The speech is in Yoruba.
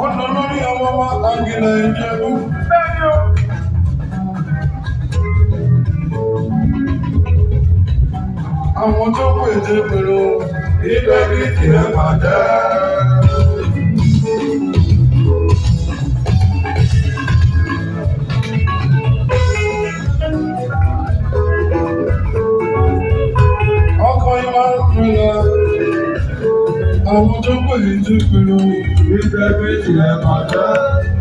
Ọ̀nà lórí ọmọ wa àgìlẹ̀ Ìjẹ̀bú. Àwọn tó pète pèrò ibẹ̀ bí tiẹ̀ bàjẹ́. Ọkọ̀ ìmọ̀ ìpínlẹ̀ àwọn tó pète pèrò ibẹ̀ bí tiẹ̀ bàjẹ́.